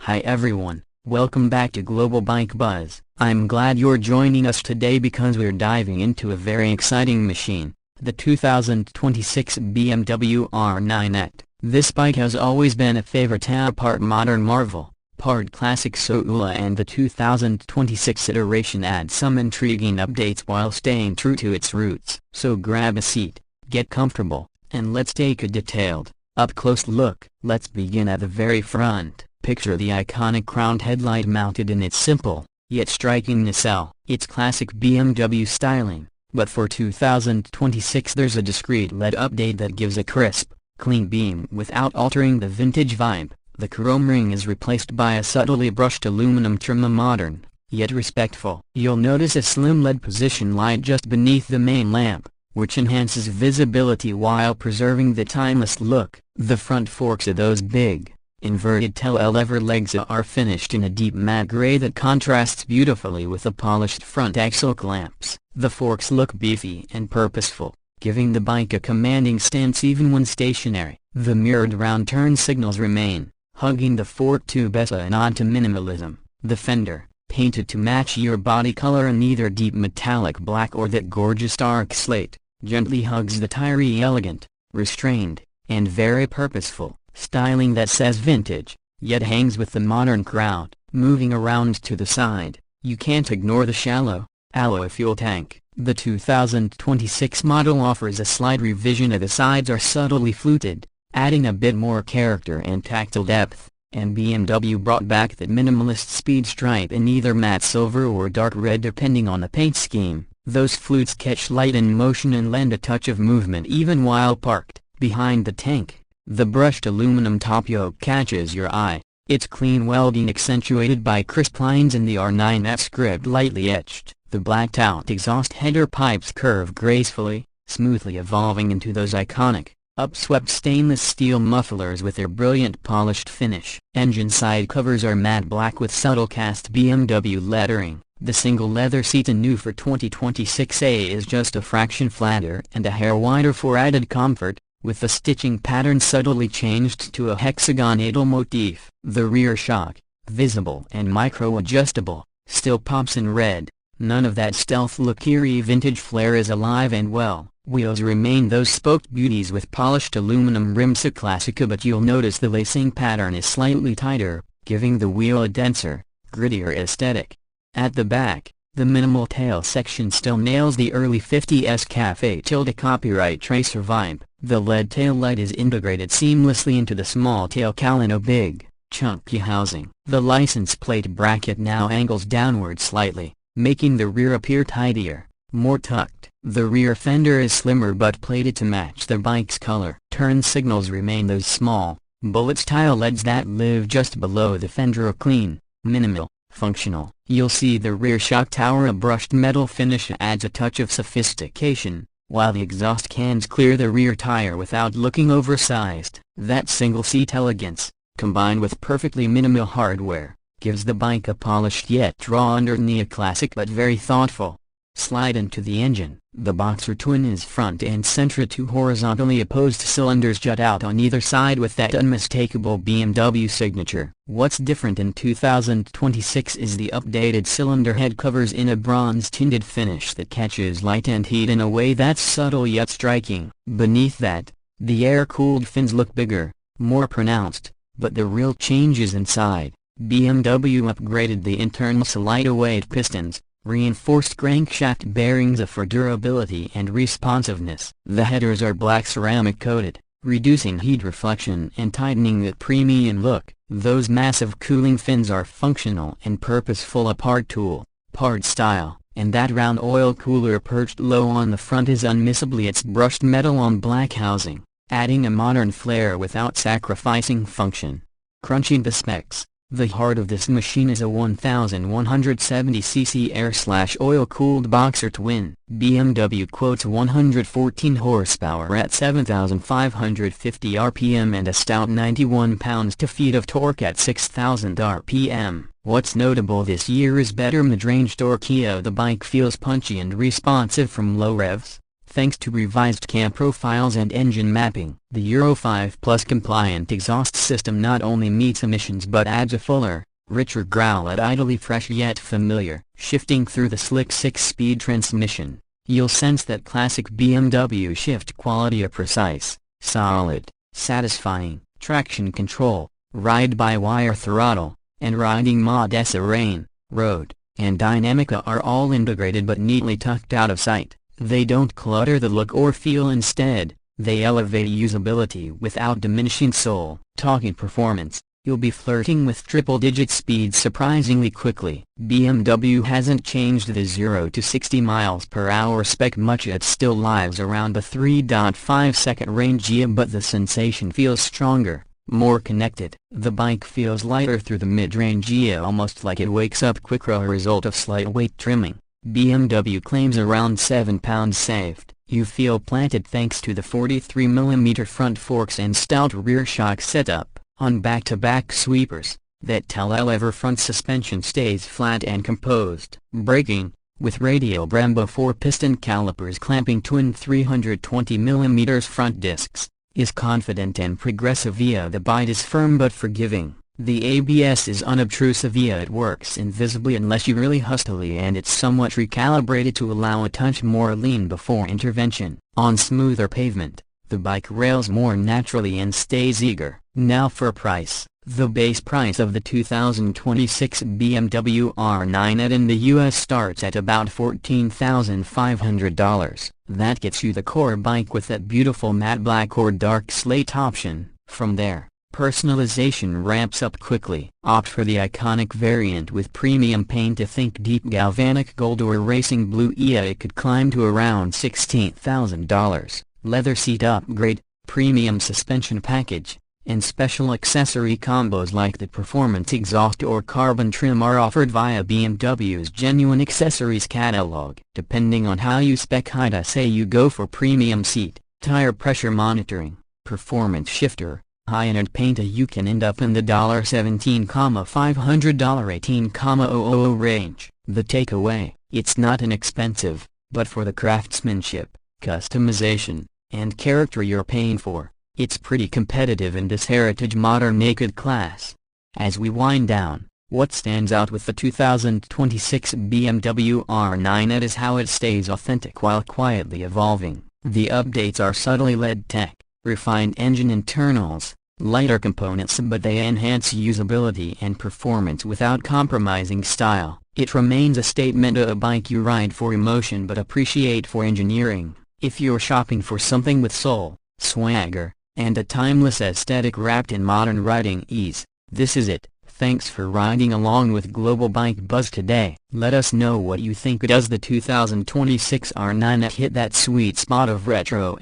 Hi everyone, welcome back to Global Bike Buzz. I'm glad you're joining us today because we're diving into a very exciting machine, the 2026 BMW R nineT. This bike has always been a favorite, part modern marvel, part classic Soula, and the 2026 iteration adds some intriguing updates while staying true to its roots. So grab a seat, get comfortable, and let's take a detailed, up-close look. Let's begin at the very front. Picture the iconic crowned headlight mounted in its simple, yet striking nacelle. It's classic BMW styling, but for 2026 there's a discreet LED update that gives a crisp, clean beam without altering the vintage vibe. The chrome ring is replaced by a subtly brushed aluminum trim, a modern, yet respectful. You'll notice a slim LED position light just beneath the main lamp, which enhances visibility while preserving the timeless look. The front forks of those big, inverted tail lever legs are finished in a deep matte gray that contrasts beautifully with the polished front axle clamps. The forks look beefy and purposeful, giving the bike a commanding stance even when stationary. The mirrored round turn signals remain, hugging the fork tube as a nod to minimalism. The fender, painted to match your body color in either deep metallic black or that gorgeous dark slate, gently hugs the tire. Elegant, restrained, and very purposeful, styling that says vintage, yet hangs with the modern crowd. Moving around to the side, you can't ignore the shallow, alloy fuel tank. The 2026 model offers a slight revision. The sides are subtly fluted, adding a bit more character and tactile depth, and BMW brought back that minimalist speed stripe in either matte silver or dark red depending on the paint scheme. Those flutes catch light in motion and lend a touch of movement even while parked. Behind the tank, the brushed aluminum top yoke catches your eye. Its clean welding accentuated by crisp lines in the R9F script lightly etched. The blacked-out exhaust header pipes curve gracefully, smoothly evolving into those iconic, upswept stainless steel mufflers with their brilliant polished finish. Engine side covers are matte black with subtle cast BMW lettering. The single leather seat, new for 2026A, is just a fraction flatter and a hair wider for added comfort, with the stitching pattern subtly changed to a hexagonal motif. The rear shock, visible and micro-adjustable, still pops in red. None of that stealth look. Eerie vintage flair is alive and well. Wheels remain those spoked beauties with polished aluminum rims, a classic, but you'll notice the lacing pattern is slightly tighter, giving the wheel a denser, grittier aesthetic. At the back, the minimal tail section still nails the early 50s Cafe Tilde copyright tracer vibe. The LED tail light is integrated seamlessly into the small tail cowl in a big, chunky housing. The license plate bracket now angles downward slightly, making the rear appear tidier, more tucked. The rear fender is slimmer but plated to match the bike's color. Turn signals remain those small, bullet-style LEDs that live just below the fender, a clean, minimal, functional. You'll see the rear shock tower, a brushed metal finish, adds a touch of sophistication, while the exhaust cans clear the rear tire without looking oversized. That single-seat elegance, combined with perfectly minimal hardware, gives the bike a polished yet raw underneath, a classic but very thoughtful. Slide into the engine. The Boxer twin is front and center. Two horizontally opposed cylinders jut out on either side with that unmistakable BMW signature. What's different in 2026 is the updated cylinder head covers in a bronze-tinted finish that catches light and heat in a way that's subtle yet striking. Beneath that, the air-cooled fins look bigger, more pronounced, but the real change is inside. BMW upgraded the internal lighter-weight pistons, reinforced crankshaft bearings for durability and responsiveness. The headers are black ceramic coated, reducing heat reflection and tightening that premium look. Those massive cooling fins are functional and purposeful, a part tool, part style, and that round oil cooler perched low on the front is unmissably its brushed metal on black housing, adding a modern flair without sacrificing function. Crunching the specs, the heart of this machine is a 1170cc air/oil-cooled Boxer twin. BMW quotes 114 horsepower at 7,550 rpm and a stout 91 pounds-to-feet of torque at 6,000 rpm. What's notable this year is better mid-range torque. The bike feels punchy and responsive from low revs, thanks to revised cam profiles and engine mapping. The Euro 5 Plus compliant exhaust system not only meets emissions but adds a fuller, richer growl at idly fresh yet familiar. Shifting through the slick 6-speed transmission, you'll sense that classic BMW shift quality, a precise, solid, satisfying traction control, ride-by-wire throttle, and riding mod rain, road, and dynamica are all integrated but neatly tucked out of sight. They don't clutter the look or feel, instead, they elevate usability without diminishing soul. Talking performance, you'll be flirting with triple-digit speeds surprisingly quickly. BMW hasn't changed the 0 to 60 miles per hour spec much. It still lives around the 3.5-second range, but the sensation feels stronger, more connected. The bike feels lighter through the mid-range, almost like it wakes up quicker, a result of slight weight trimming. BMW claims around 7 pounds saved. You feel planted thanks to the 43mm front forks and stout rear shock setup. On back-to-back sweepers, that tell-ever front suspension stays flat and composed. Braking, with radial Brembo 4-piston calipers clamping twin 320mm front discs, is confident and progressive. The bite is firm but forgiving. The ABS is unobtrusive. It works invisibly unless you really hustily, and it's somewhat recalibrated to allow a touch more lean before intervention. On smoother pavement, the bike rails more naturally and stays eager. Now for price. The base price of the 2026 BMW R nineT in the US starts at about $14,500. That gets you the core bike with that beautiful matte black or dark slate option. From there, personalization ramps up quickly. Opt for the iconic variant with premium paint, to think deep galvanic gold or racing blue. It could climb to around $16,000. Leather seat upgrade, premium suspension package, and special accessory combos like the performance exhaust or carbon trim are offered via BMW's genuine accessories catalog. Depending on how you spec, I'd say you go for premium seat, tire pressure monitoring, performance shifter, high-end paint. You can end up in the $17,500 $18,000 range. The takeaway: it's not inexpensive, but for the craftsmanship, customization, and character you're paying for, it's pretty competitive in this heritage modern naked class. As we wind down, what stands out with the 2026 BMW R nineT is how it stays authentic while quietly evolving. The updates are subtly LED tech, refined engine internals, lighter components, but they enhance usability and performance without compromising style. It remains a statement, a bike you ride for emotion but appreciate for engineering. If you're shopping for something with soul, swagger, and a timeless aesthetic wrapped in modern riding ease, this is it. Thanks for riding along with Global Bike Buzz today. Let us know what you think. Does the 2026 R nineT hit that sweet spot of retro